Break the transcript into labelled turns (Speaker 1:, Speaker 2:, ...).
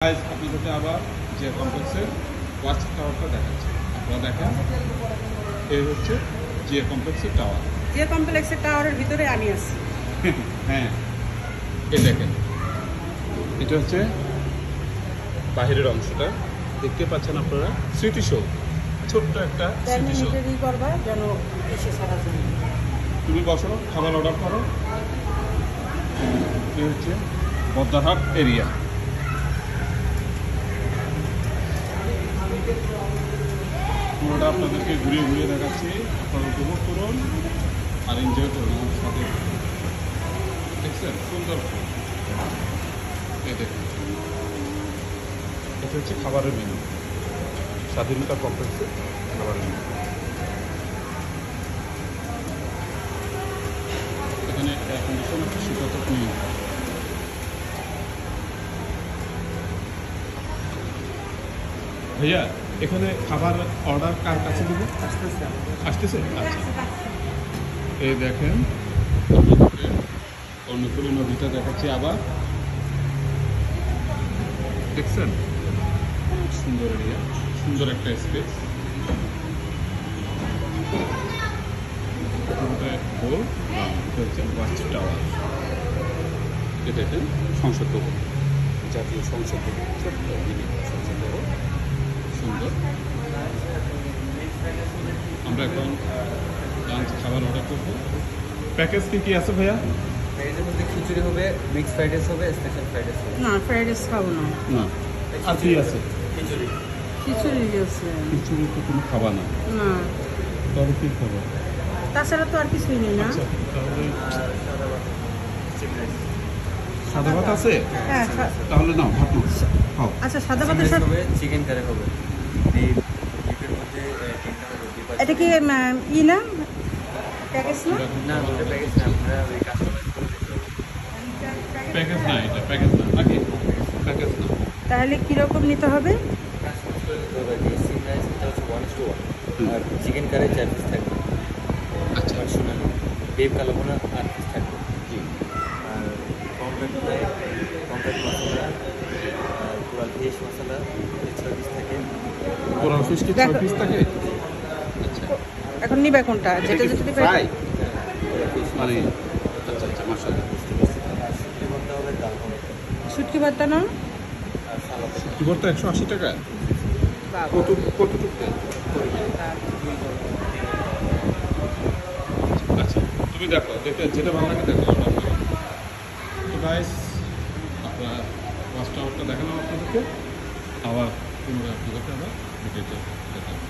Speaker 1: আপনাদেরকে আবার যে কমপ্লেক্সের ওয়াচ টাওয়ারটা দেখাচ্ছে, আপনারা দেখেন এই হচ্ছে যে কমপ্লেক্সের টাওয়ার।
Speaker 2: যে কমপ্লেক্সের টাওয়ারের ভিতরে আমি আছি।
Speaker 1: হ্যাঁ, এই দেখেন এটা হচ্ছে বাহিরের অংশটা, দেখতে পাচ্ছেন আপনারা। স্মৃতিসৌধ, ছোট্ট একটা স্মৃতিসৌধ।
Speaker 2: করবা যেন এসে সারা জন্য
Speaker 1: তুমি বসো, খাবার অর্ডার করো। এই হচ্ছে বদ্দারহাট এরিয়া। পুরোটা আপনাদেরকে ঘুরিয়ে ঘুরিয়ে দেখাচ্ছি, আপনারা উপভোগ করুন আর এনজয় করুন আমার সাথে। দেখছেন সুন্দর ফুল, এই দেখুন এটা হচ্ছে খাবারের মেনু, স্বাধীনতা কমপ্লেক্সে খাবারের মেনু। এখানে এয়ার কন্ডিশন একটা শীততাপ নেই। ভাইয়া এখানে খাবার অর্ডার কার কাছে দেবো? আসতেছে? আচ্ছা, এই দেখেন আপনাদেরকে কর্ণফুলী নদীটা দেখাচ্ছি আবার। দেখছেন সুন্দর এরিয়া, সুন্দর একটা স্পেস। হচ্ছে ওয়াচ টাওয়ার। এ দেখেন সংসদ ভবন, জাতীয় সংসদ ভবন, ছোট্ট মিনি সংসদ ভবন, সুন্দর। আমরা এখন লাঞ্চ খাবার অর্ডার করবো। প্যাকেজ কি আছে ভাইয়া?
Speaker 3: প্যাকেজের মধ্যে খিচুড়ি হবে, মিক্স ফ্রাইড রাইস হবে, স্পেশাল ফ্রাইড রাইস হবে।
Speaker 2: না, ফ্রাইড রাইস খাবো না।
Speaker 1: না, আর কি আছে?
Speaker 3: খিচুড়ি।
Speaker 2: খিচুড়ি আছে।
Speaker 1: খিচুড়ি তো তুমি খাবা না,
Speaker 2: না,
Speaker 1: তবে কি খাবো?
Speaker 2: তাছাড়া তো আর কিছুই নেই না।
Speaker 1: আচ্ছা, তাহলে
Speaker 3: চিকেন রাইস।
Speaker 1: সাদা ভাত আছে?
Speaker 2: হ্যাঁ,
Speaker 1: তাহলে নাও ভাত নাও, খাও।
Speaker 2: আচ্ছা, সাদা ভাতের সাথে
Speaker 3: হবে, চিকেন কারি হবে। ডিপের মধ্যে তিনটা হবে, ডিপ আছে।
Speaker 2: এটা কি ই না, প্যাকেজ না?
Speaker 3: না, ওটা প্যাকেজ না, আমরা ওই কাস্টমাইজ করে দিতে হবে।
Speaker 1: প্যাকেজ না, এটা প্যাকেজ না নাকি? প্যাকেজ না।
Speaker 2: তাহলে কিরকম নিতে হবে?
Speaker 3: কাস্টমাইজ করে দিতে হবে। চিকেন রাইস এটা হচ্ছে 1:1 আর চিকেন কারি 4 পিস থাকবে।
Speaker 1: আচ্ছা,
Speaker 3: পার্সোনালি বেব কালাবোনা 8 পিস থাকবে।
Speaker 1: জি।
Speaker 3: আর কমপ্লেট মশলা, কোরাল ফিশ মশলা 6 পিস থাকে।
Speaker 1: কোরাল ফিশ কি 6 পিস থাকে? আচ্ছা,
Speaker 2: এখন নিবে কোনটা? যেটা যেটা দিবে।
Speaker 1: ফ্রাই
Speaker 3: কোরাল ফিশ
Speaker 1: মানে? আচ্ছা আচ্ছা, মাশাআল্লাহ।
Speaker 3: আর শুটকি ভর্তা হবে, ডাল হবে
Speaker 2: শুটকি ভর্তা না?
Speaker 3: আর সালাদ।
Speaker 1: কি বলতে 180 টাকা?
Speaker 2: বাবা।
Speaker 1: কতটুকু দেয়? আচ্ছা, তুমি দেখো, দেখে যেটা ভালো লাগে দেখো অর্ডার করো। তো গাইস, আপনারা ওয়াচ টাওয়ারটা দেখালাম আপনাদেরকে, আবার পুনরায় আপনাদেরকে আবার ভিডিওতে দেখাবো।